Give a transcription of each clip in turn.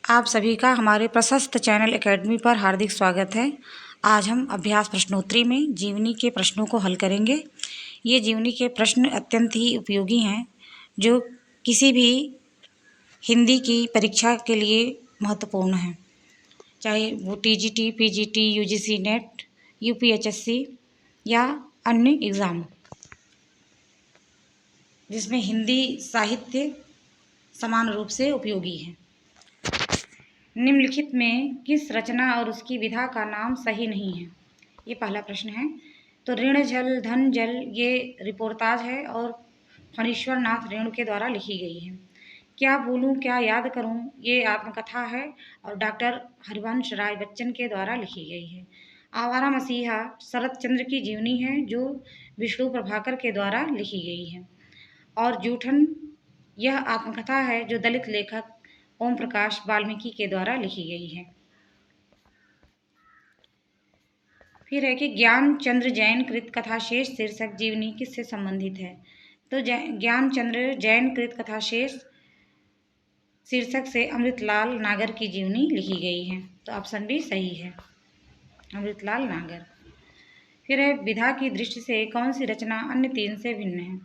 आप सभी का हमारे प्रशस्त चैनल एकेडमी पर हार्दिक स्वागत है। आज हम अभ्यास प्रश्नोत्तरी में जीवनी के प्रश्नों को हल करेंगे। ये जीवनी के प्रश्न अत्यंत ही उपयोगी हैं, जो किसी भी हिंदी की परीक्षा के लिए महत्वपूर्ण हैं, चाहे वो TGT, PGT, UGC net, UPHSC या अन्य एग्ज़ाम, जिसमें हिंदी साहित्य समान रूप से उपयोगी है। निम्नलिखित में किस रचना और उसकी विधा का नाम सही नहीं है? ये पहला प्रश्न है। तो ऋण जल धन जल ये रिपोर्टाज है और फणीश्वर नाथ रेणु के द्वारा लिखी गई है। क्या बोलूं क्या याद करूं ये आत्मकथा है और डॉक्टर हरिवंश राय बच्चन के द्वारा लिखी गई है। आवारा मसीहा शरत चंद्र की जीवनी है, जो विष्णु प्रभाकर के द्वारा लिखी गई है। और जूठन यह आत्मकथा है, जो दलित लेखक ओम प्रकाश वाल्मीकि के द्वारा लिखी गई है। फिर है कि ज्ञान चंद्र जैन कृत कथाशेष शीर्षक जीवनी किससे संबंधित है? तो ज्ञान चंद्र जैन कृत कथाशेष शीर्षक से अमृतलाल नागर की जीवनी लिखी गई है। तो ऑप्शन बी सही है, अमृतलाल नागर। फिर है विधा की दृष्टि से कौन सी रचना अन्य तीन से भिन्न है?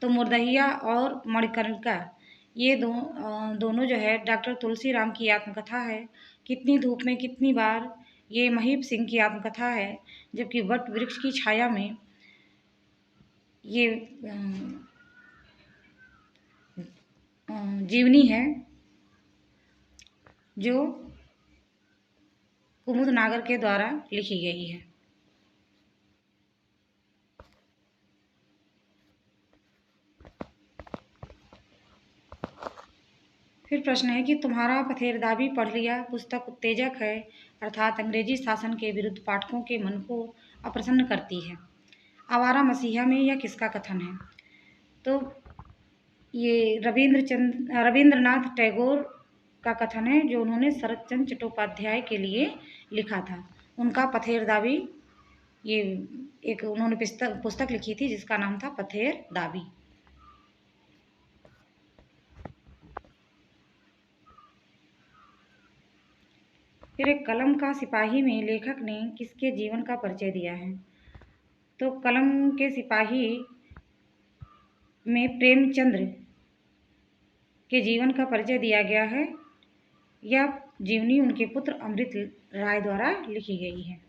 तो मुर्दहिया और मणिकर्णिका ये दोनों जो है डॉक्टर तुलसीराम की आत्मकथा है। कितनी धूप में कितनी बार ये महीप सिंह की आत्मकथा है, जबकि वट वृक्ष की छाया में ये जीवनी है, जो कुमुद नागर के द्वारा लिखी गई है। फिर प्रश्न है कि तुम्हारा पथेरदाबी पढ़ लिया पुस्तक उत्तेजक है, अर्थात अंग्रेजी शासन के विरुद्ध पाठकों के मन को अप्रसन्न करती है। आवारा मसीहा में यह किसका कथन है? तो ये रविंद्रनाथ टैगोर का कथन है, जो उन्होंने शरत चंद्र चट्टोपाध्याय के लिए लिखा था। उनका पथेरदाबी ये एक उन्होंने पुस्तक लिखी थी, जिसका नाम था पथेरदाबी। फिर एक कलम का सिपाही में लेखक ने किसके जीवन का परिचय दिया है? तो कलम के सिपाही में प्रेमचंद्र के जीवन का परिचय दिया गया है। यह जीवनी उनके पुत्र अमृत राय द्वारा लिखी गई है।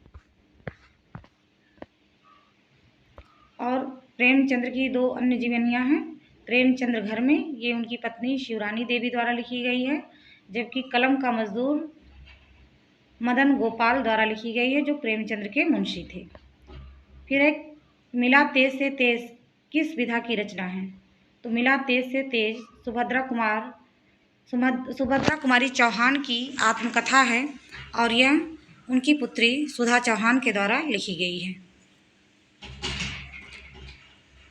और प्रेमचंद्र की दो अन्य जीवनियाँ हैं। प्रेमचंद्र घर में ये उनकी पत्नी शिवरानी देवी द्वारा लिखी गई है, जबकि कलम का मजदूर मदन गोपाल द्वारा लिखी गई है, जो प्रेमचंद्र के मुंशी थे। फिर एक मिला तेज से तेज किस विधा की रचना है? तो मिला तेज से तेज सुभद्रा कुमारी चौहान की आत्मकथा है, और यह उनकी पुत्री सुधा चौहान के द्वारा लिखी गई है।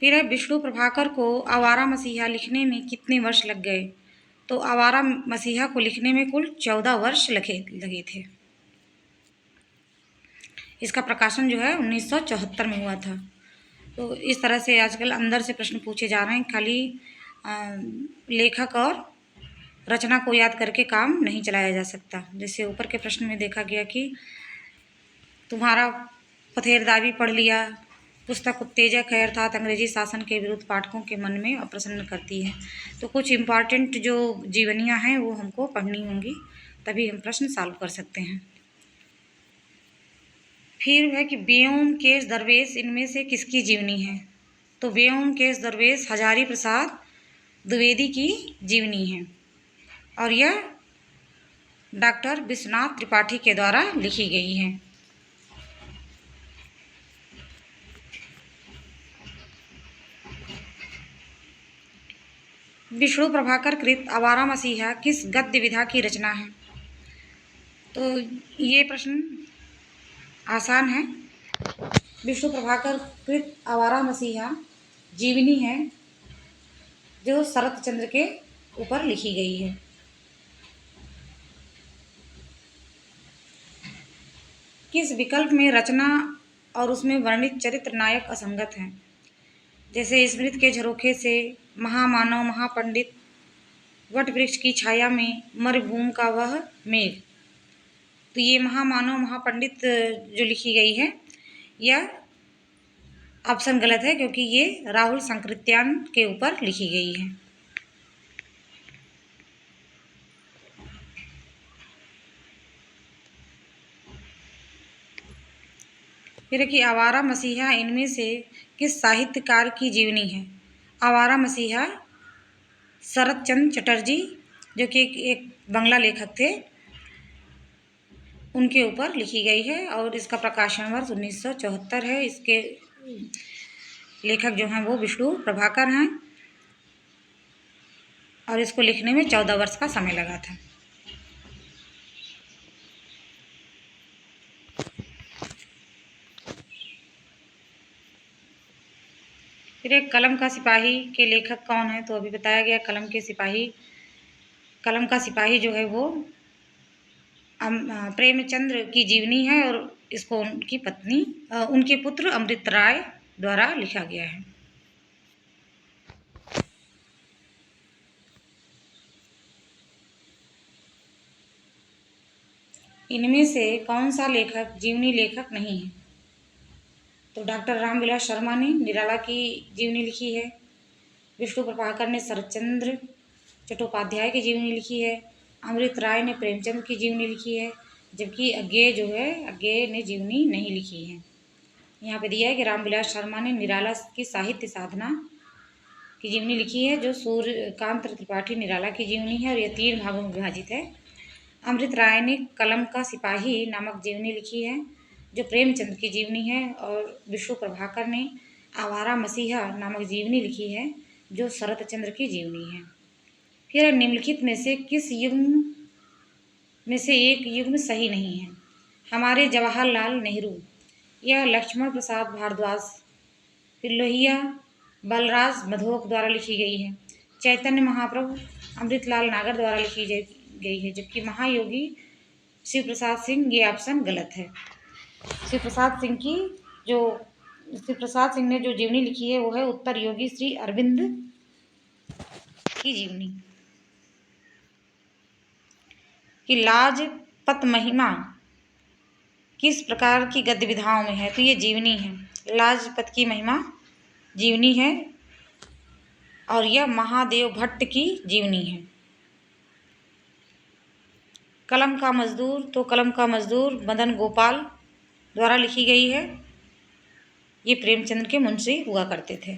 फिर है विष्णु प्रभाकर को आवारा मसीहा लिखने में कितने वर्ष लग गए? तो आवारा मसीहा को लिखने में कुल 14 वर्ष लगे थे। इसका प्रकाशन जो है 1974 में हुआ था। तो इस तरह से आजकल अंदर से प्रश्न पूछे जा रहे हैं, खाली लेखक और रचना को याद करके काम नहीं चलाया जा सकता। जैसे ऊपर के प्रश्न में देखा गया कि तुम्हारा पथेरदाबी पढ़ लिया पुस्तक उत्तेजक है, अर्थात अंग्रेजी शासन के विरुद्ध पाठकों के मन में अप्रसन्न करती है। तो कुछ इम्पॉर्टेंट जो जीवनियाँ हैं वो हमको पढ़नी होंगी, तभी हम प्रश्न सॉल्व कर सकते हैं। फिर है कि व्योम केश दरवेश इनमें से किसकी जीवनी है? तो व्योम केश दरवेश हजारी प्रसाद द्विवेदी की जीवनी है, और यह डॉक्टर विश्वनाथ त्रिपाठी के द्वारा लिखी गई है। विष्णु प्रभाकर कृत आवारा मसीहा किस गद्य विधा की रचना है? तो ये प्रश्न आसान है। विष्णु प्रभाकर कृत आवारा मसीहा जीवनी है, जो शरत चंद्र के ऊपर लिखी गई है। किस विकल्प में रचना और उसमें वर्णित चरित्र नायक असंगत हैं? जैसे स्मृति के झरोखे से, महामानव, महापंडित, वट वृक्ष की छाया में मरुभूमि का वह मेघ। तो ये महामानव महापंडित जो लिखी गई है, यह ऑप्शन गलत है क्योंकि ये राहुल संकृत्यान के ऊपर लिखी गई है। फिर देखिए, आवारा मसीहा इनमें से किस साहित्यकार की जीवनी है? आवारा मसीहा शरत चंद्र चटर्जी, जो कि एक बंगला लेखक थे, उनके ऊपर लिखी गई है और इसका प्रकाशन वर्ष 1974 है। इसके लेखक जो हैं वो विष्णु प्रभाकर हैं और इसको लिखने में 14 वर्ष का समय लगा था। फिर एक कलम का सिपाही के लेखक कौन है? तो अभी बताया गया कलम का सिपाही जो है वो प्रेमचंद्र की जीवनी है और इसको उनके पुत्र अमृत राय द्वारा लिखा गया है। इनमें से कौन सा लेखक जीवनी लेखक नहीं है? तो डॉक्टर रामविलास शर्मा ने निराला की जीवनी लिखी है, विष्णु प्रभाकर ने शरतचंद्र चट्टोपाध्याय की जीवनी लिखी है, अमृत राय ने प्रेमचंद की जीवनी लिखी है, जबकि अज्ञेय ने जीवनी नहीं लिखी है। यहाँ पे दिया है कि रामविलास शर्मा ने निराला की साहित्य साधना की जीवनी लिखी है, जो सूर्यकांत त्रिपाठी निराला की जीवनी है और यह 3 भागों में विभाजित है। अमृत राय ने कलम का सिपाही नामक जीवनी लिखी है, जो प्रेमचंद की जीवनी है, और विष्णु प्रभाकर ने आवारा मसीहा नामक जीवनी लिखी है, जो शरत चंद्र की जीवनी है। फिर निम्नलिखित में से किस युग्म में से एक युग्म सही नहीं है? हमारे जवाहरलाल नेहरू, यह लक्ष्मण प्रसाद भारद्वाज, फिर लोहिया बलराज मधोक द्वारा लिखी गई है, चैतन्य महाप्रभु अमृतलाल नागर द्वारा लिखी गई है, जबकि महायोगी शिव प्रसाद सिंह, ये ऑप्शन गलत है। शिव प्रसाद सिंह ने जो जीवनी लिखी है वो है उत्तर योगी श्री अरविंद की जीवनी। कि लाजपत महिमा किस प्रकार की गद्य विधाओं में है? तो ये जीवनी है। लाजपत की महिमा जीवनी है और यह महादेव भट्ट की जीवनी है। कलम का मजदूर मदन गोपाल द्वारा लिखी गई है, ये प्रेमचंद के मुंशी हुआ करते थे।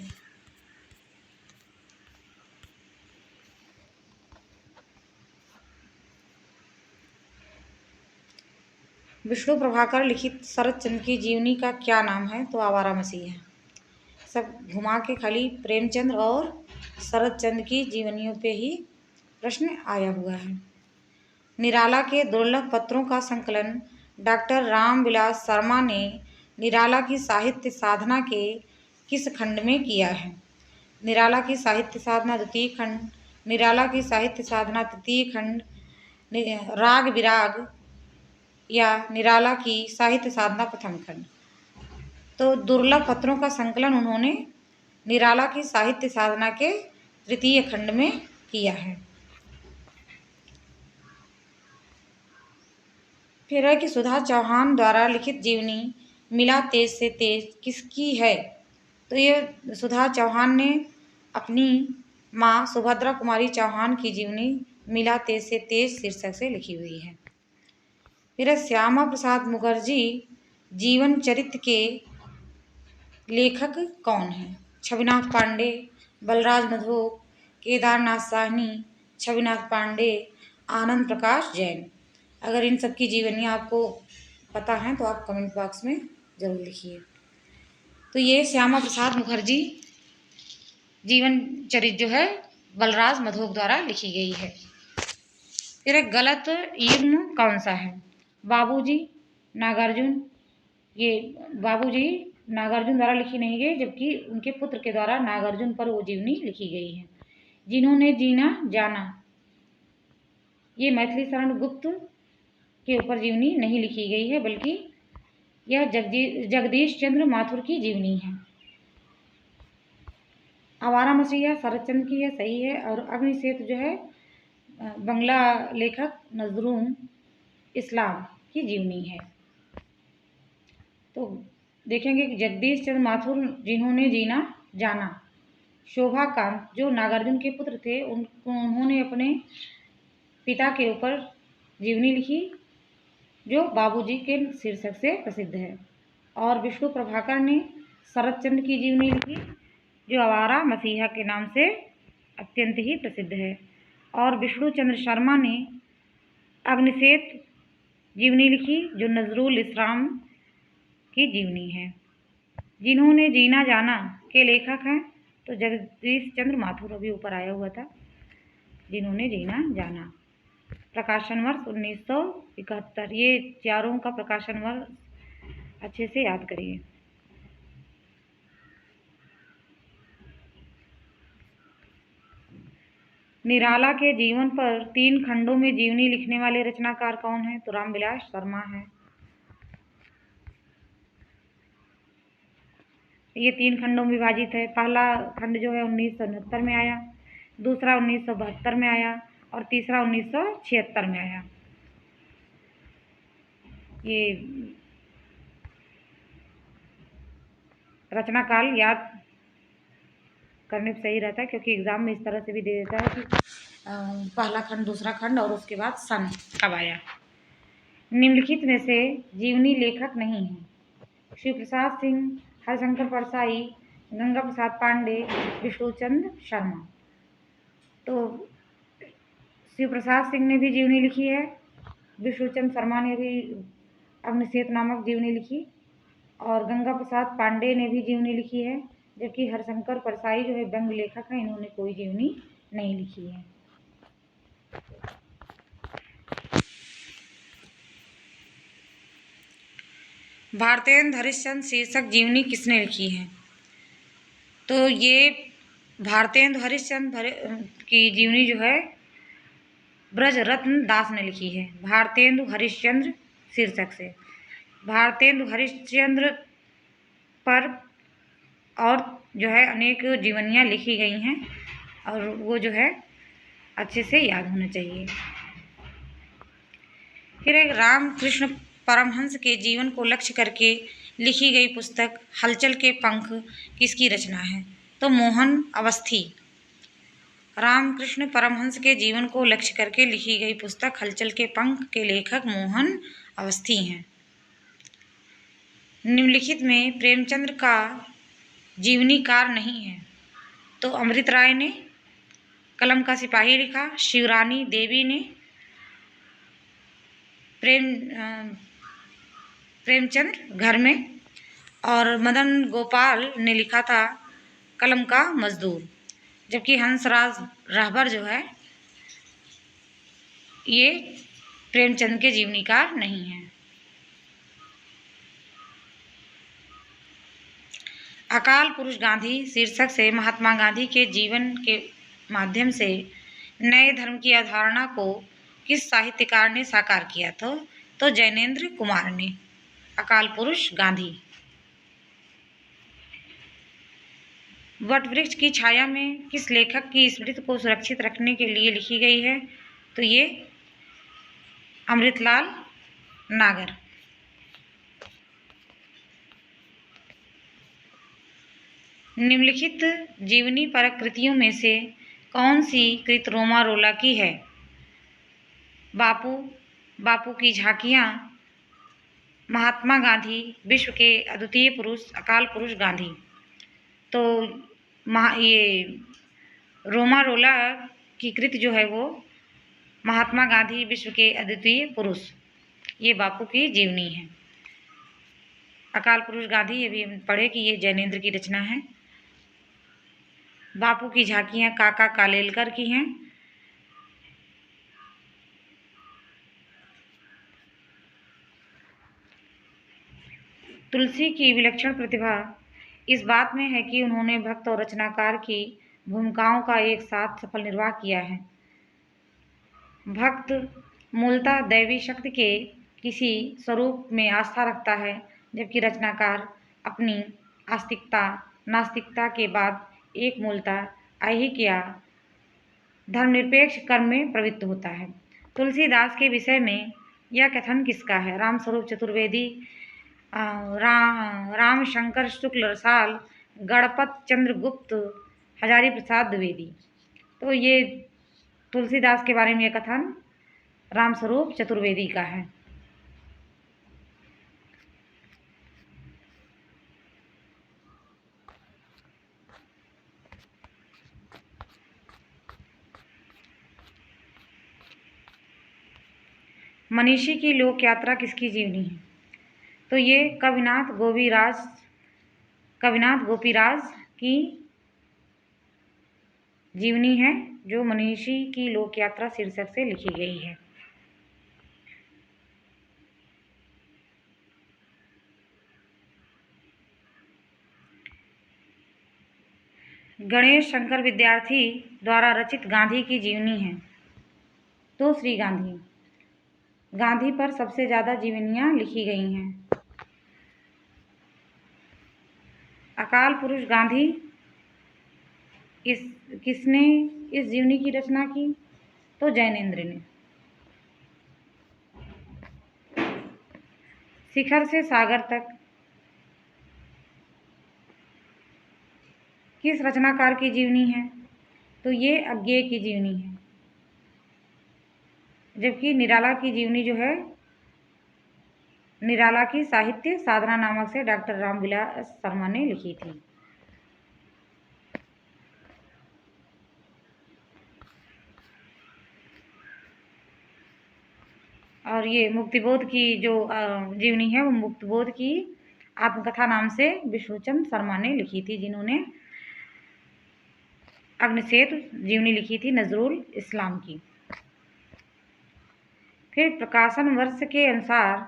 विष्णु प्रभाकर लिखित शरत चंद्र की जीवनी का क्या नाम है? तो आवारा मसीहा है। सब घुमा के खाली प्रेमचंद और शरत चंद्र की जीवनियों पे ही प्रश्न आया हुआ है। निराला के दुर्लभ पत्रों का संकलन डॉक्टर रामविलास शर्मा ने निराला की साहित्य साधना के किस खंड में किया है? निराला की साहित्य साधना द्वितीय खंड, निराला की साहित्य साधना तृतीय खंड, राग विराग या निराला की साहित्य साधना प्रथम खंड। तो दुर्लभ पत्रों का संकलन उन्होंने निराला की साहित्य साधना के तृतीय खंड में किया है। फिर है कि सुधा चौहान द्वारा लिखित जीवनी मिला तेज से तेज किसकी है? तो ये सुधा चौहान ने अपनी माँ सुभद्रा कुमारी चौहान की जीवनी मिला तेज से तेज शीर्षक से लिखी हुई है। फिर श्यामा प्रसाद मुखर्जी जीवन चरित्र के लेखक कौन है? छविनाथ पांडे, बलराज मधोक, केदारनाथ साहनी, छविनाथ पांडे, आनंद प्रकाश जैन। अगर इन सब की जीवनियाँ आपको पता हैं तो आप कमेंट बॉक्स में ज़रूर लिखिए। तो ये श्यामा प्रसाद मुखर्जी जीवन चरित्र जो है बलराज मधोक द्वारा लिखी गई है। फिर एक गलत युग्म कौन सा है? बाबूजी नागार्जुन, ये बाबूजी नागार्जुन द्वारा लिखी नहीं गई, जबकि उनके पुत्र के द्वारा नागार्जुन पर वो जीवनी लिखी गई है। जिन्होंने जीना जाना, ये मैथिली शरण गुप्त के ऊपर जीवनी नहीं लिखी गई है, बल्कि यह जगदीश चंद्र माथुर की जीवनी है। आवारा मसीहा शरतचंद्र की है, सही है। और अग्निसेतु जो है बंगला लेखक नजरुल इस्लाम की जीवनी है। तो देखेंगे कि जगदीश चंद्र माथुर जिन्होंने जीना जाना, शोभाकांत जो नागार्जुन के पुत्र थे, उन्होंने अपने पिता के ऊपर जीवनी लिखी जो बाबूजी के शीर्षक से प्रसिद्ध है। और विष्णु प्रभाकर ने शरत चंद्र की जीवनी लिखी जो आवारा मसीहा के नाम से अत्यंत ही प्रसिद्ध है। और विष्णु चंद्र शर्मा ने अग्निशेत जीवनी लिखी जो नजरुल इस्लाम की जीवनी है। जिन्होंने जीना जाना के लेखक हैं तो जगदीश चंद्र माथुर, अभी ऊपर आया हुआ था, जिन्होंने जीना जाना। प्रकाशन वर्ष 1971। ये चारों का प्रकाशन वर्ष अच्छे से याद करिए। निराला के जीवन पर 3 खंडों में जीवनी लिखने वाले रचनाकार कौन हैं? तो रामविलास शर्मा हैं। ये 3 खंडों में विभाजित है। पहला खंड जो है 1969 में आया, दूसरा 1972 में आया और तीसरा 1976 में आया। ये रचना काल याद करने पर सही रहता है, क्योंकि एग्जाम में इस तरह से भी दे देता है कि पहला खंड, दूसरा खंड और उसके बाद सन कब आया। निम्नलिखित में से जीवनी लेखक नहीं है। शिव प्रसाद सिंह, हरिशंकर परसाई, गंगा प्रसाद पांडे, विष्णुचंद्र शर्मा। तो शिव प्रसाद सिंह ने भी जीवनी लिखी है, विष्णुचंद्र शर्मा ने भी अग्निशेत नामक जीवनी लिखी और गंगा प्रसाद पांडे ने भी जीवनी लिखी है, जबकि हरिशंकर परसाई जो है व्यंग्य लेखक हैं, इन्होंने कोई जीवनी नहीं लिखी है। भारतेंदु हरिश्चंद्र शीर्षक जीवनी किसने लिखी है? तो ये भारतेंदु हरिश्चंद्र की जीवनी जो है ब्रजरत्न दास ने लिखी है, भारतेंदु हरिश्चंद्र शीर्षक से। भारतेंदु हरिश्चंद्र पर और जो है अनेक जीवनियाँ लिखी गई हैं और वो जो है अच्छे से याद होना चाहिए। फिर एक रामकृष्ण परमहंस के जीवन को लक्ष्य करके लिखी गई पुस्तक हलचल के पंख किसकी रचना है? तो मोहन अवस्थी। रामकृष्ण परमहंस के जीवन को लक्ष्य करके लिखी गई पुस्तक हलचल के पंख के लेखक मोहन अवस्थी हैं। निम्नलिखित में प्रेमचंद्र का जीवनीकार नहीं है। तो अमृत राय ने कलम का सिपाही लिखा, शिवरानी देवी ने प्रेमचंद्र घर में, और मदन गोपाल ने लिखा था कलम का मजदूर, जबकि हंसराज रहबर जो है ये प्रेमचंद के जीवनीकार नहीं हैं। अकाल पुरुष गांधी शीर्षक से महात्मा गांधी के जीवन के माध्यम से नए धर्म की अवधारणा को किस साहित्यकार ने साकार किया था? तो जैनेन्द्र कुमार ने। अकाल पुरुष गांधी। वटवृक्ष की छाया में किस लेखक की स्मृति को सुरक्षित रखने के लिए लिखी गई है? तो ये अमृतलाल नागर। निम्नलिखित जीवनी परक कृतियों में से कौन सी कृत रोमारोला की है? बापू की झांकियाँ, महात्मा गांधी, विश्व के अद्वितीय पुरुष, अकाल पुरुष गांधी। तो ये रोमारोला की कृति जो है वो महात्मा गांधी, विश्व के अद्वितीय पुरुष, ये बापू की जीवनी है। अकाल पुरुष गांधी ये भी हम पढ़े कि ये जैनेन्द्र की रचना है। बापू की झांकियाँ काका कालेलकर की हैं। तुलसी की विलक्षण प्रतिभा इस बात में है कि उन्होंने भक्त और रचनाकार की भूमिकाओं का एक साथ सफल निर्वाह किया है। भक्त मूलतः दैवी शक्ति के किसी स्वरूप में आस्था रखता है, जबकि रचनाकार अपनी आस्तिकता नास्तिकता के बाद एक मूलतः ऐहिक या धर्मनिरपेक्ष कर्म में प्रवृत्त होता है। तुलसीदास के विषय में यह कथन किसका है? रामस्वरूप चतुर्वेदी, राम शंकर शुक्ल रसाल, गणपत चंद्रगुप्त, हजारी प्रसाद द्विवेदी। तो ये तुलसीदास के बारे में यह कथन रामस्वरूप चतुर्वेदी का है। मनीषी की लोक यात्रा किसकी जीवनी है? तो ये कविनाथ गोपीराज की जीवनी है, जो मनीषी की लोक यात्रा शीर्षक से लिखी गई है। गणेश शंकर विद्यार्थी द्वारा रचित गांधी की जीवनी है। तो श्री गांधी पर सबसे ज़्यादा जीवनियाँ लिखी गई हैं। अकाल पुरुष गांधी किसने इस जीवनी की रचना की? तो जैनेन्द्र ने। शिखर से सागर तक किस रचनाकार की जीवनी है? तो ये अज्ञेय की जीवनी है। जबकि निराला की जीवनी जो है, निराला की साहित्य साधना नामक से डॉक्टर रामविलास शर्मा ने लिखी थी। और ये मुक्तिबोध की जो जीवनी है, वो मुक्तिबोध की आत्मकथा नाम से विष्णुचंद्र शर्मा ने लिखी थी, जिन्होंने अग्निशेत जीवनी लिखी थी नजरुल इस्लाम की। फिर प्रकाशन वर्ष के अनुसार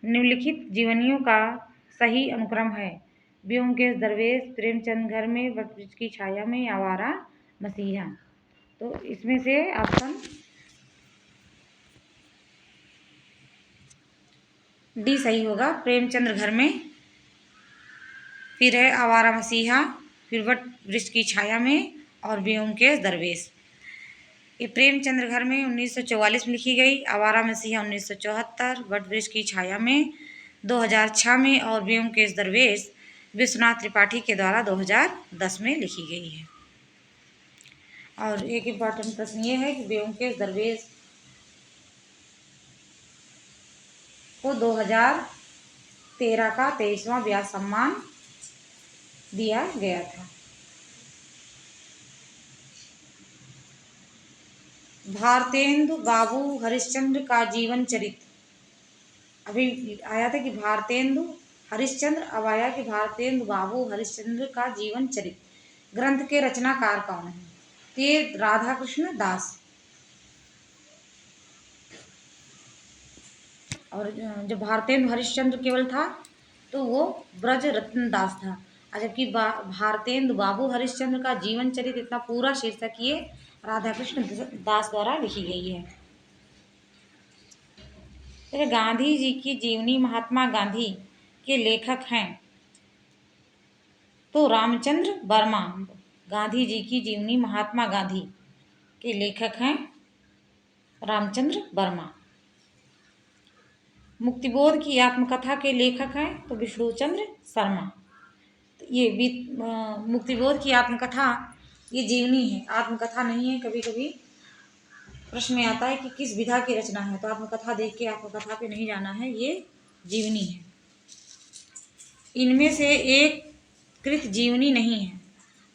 निम्नलिखित जीवनियों का सही अनुक्रम है। ब्योमकेश दरवेश, प्रेमचंद घर में, वटवृक्ष की छाया में, आवारा मसीहा। तो इसमें से ऑप्शन डी सही होगा, प्रेमचंद्र घर में, फिर है आवारा मसीहा, फिर वटवृक्ष की छाया में, और ब्योमकेश दरवेश। ये प्रेमचंद्र घर में 1944 में लिखी गई, आवारा मसीहा 1974, वटवृक्ष की छाया में 2006 में, और ब्योमकेश दरवेश विश्वनाथ त्रिपाठी के द्वारा 2010 में लिखी गई है। और एक इम्पॉर्टेंट प्रश्न ये है कि ब्योमकेश दरवेश को 2013 का 23वां व्यास सम्मान दिया गया था। भारतेंदु बाबू हरिश्चंद्र का जीवन चरित्र, अभी आया था कि भारतेंदु हरिश्चंद्र, अब आया कि भारतेंदु बाबू हरिश्चंद्र का जीवन चरित्र ग्रंथ के रचनाकार कौन है? ते राधा कृष्ण दास। और जो भारतेंदु हरिश्चंद्र केवल था तो वो ब्रज रत्न दास था। जबकि भारतेंदु बाबू हरिश्चंद्र का जीवन चरित्र इतना पूरा शीर्षक ये राधा कृष्ण दास द्वारा लिखी गई है। तो गांधी जी की जीवनी महात्मा गांधी के लेखक हैं तो रामचंद्र वर्मा। गांधी जी की जीवनी महात्मा गांधी के लेखक हैं रामचंद्र वर्मा। मुक्तिबोध की आत्मकथा के लेखक हैं तो विष्णुचंद्र शर्मा। तो ये मुक्तिबोध की आत्मकथा ये जीवनी है, आत्मकथा नहीं है। कभी कभी प्रश्न में आता है कि किस विधा की रचना है, तो आत्मकथा देख के आत्मकथा पे नहीं जाना है, ये जीवनी है। इनमें से एक कृत जीवनी नहीं है।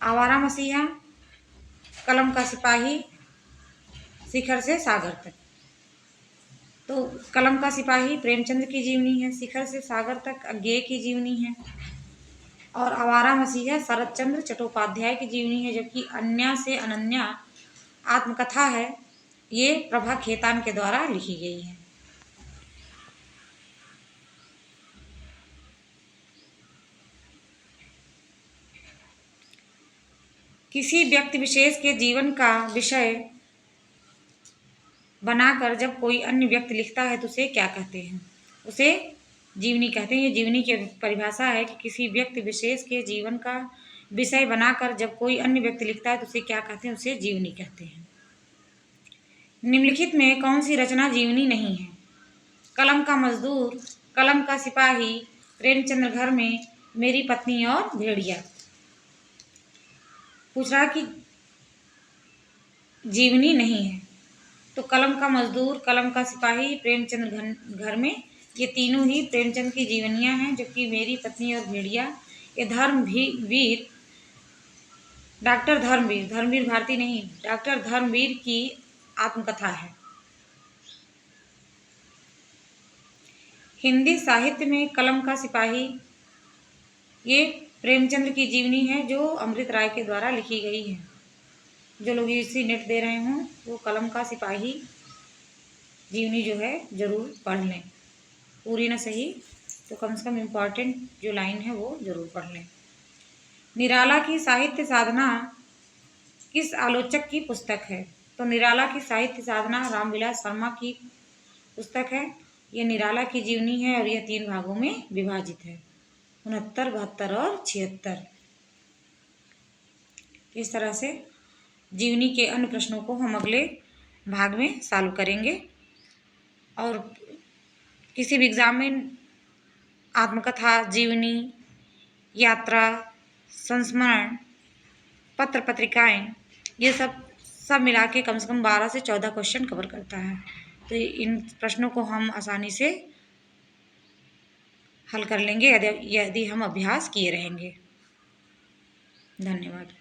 आवारा मसीहा, कलम का सिपाही, शिखर से सागर तक। तो कलम का सिपाही प्रेमचंद्र की जीवनी है, शिखर से सागर तक अज्ञेय की जीवनी है, और आवारा मसीहा शरत चंद्र चट्टोपाध्याय की जीवनी है। जबकि अन्या से अनन्या आत्मकथा है, ये प्रभा खेतान के द्वारा लिखी गई है। किसी व्यक्ति विशेष के जीवन का विषय बनाकर जब कोई अन्य व्यक्ति लिखता है तो उसे क्या कहते हैं? उसे जीवनी कहते हैं। ये जीवनी की परिभाषा है कि किसी व्यक्ति विशेष के जीवन का विषय बनाकर जब कोई अन्य व्यक्ति लिखता है तो उसे क्या कहते हैं? उसे जीवनी कहते हैं। निम्नलिखित में कौन सी रचना जीवनी नहीं है? कलम का मजदूर, कलम का सिपाही, प्रेमचंद्र घर में, मेरी पत्नी और भेड़िया। पूछ रहा कि जीवनी नहीं है, तो कलम का मजदूर, कलम का सिपाही, प्रेमचंद्र घर में, ये तीनों ही प्रेमचंद की जीवनियां हैं। जबकि मेरी पत्नी और भेड़िया ये धर्मवीर डॉक्टर धर्मवीर भारती नहीं, डॉक्टर धर्मवीर की आत्मकथा है। हिंदी साहित्य में कलम का सिपाही ये प्रेमचंद की जीवनी है, जो अमृत राय के द्वारा लिखी गई है। जो लोग इसी नेट दे रहे हों वो कलम का सिपाही जीवनी जो है ज़रूर पढ़ लें। पूरी ना सही तो कम से कम इम्पॉर्टेंट जो लाइन है वो ज़रूर पढ़ लें। निराला की साहित्य साधना किस आलोचक की पुस्तक है? तो निराला की साहित्य साधना रामविलास शर्मा की पुस्तक है। ये निराला की जीवनी है और यह 3 भागों में विभाजित है, 69, 72 और 76। इस तरह से जीवनी के अन्य प्रश्नों को हम अगले भाग में सॉल्व करेंगे। और किसी भी एग्जाम में आत्मकथा, जीवनी, यात्रा, संस्मरण, पत्र पत्रिकाएं, ये सब मिला के कम से कम 12 से 14 क्वेश्चन कवर करता है। तो इन प्रश्नों को हम आसानी से हल कर लेंगे यदि हम अभ्यास किए रहेंगे। धन्यवाद।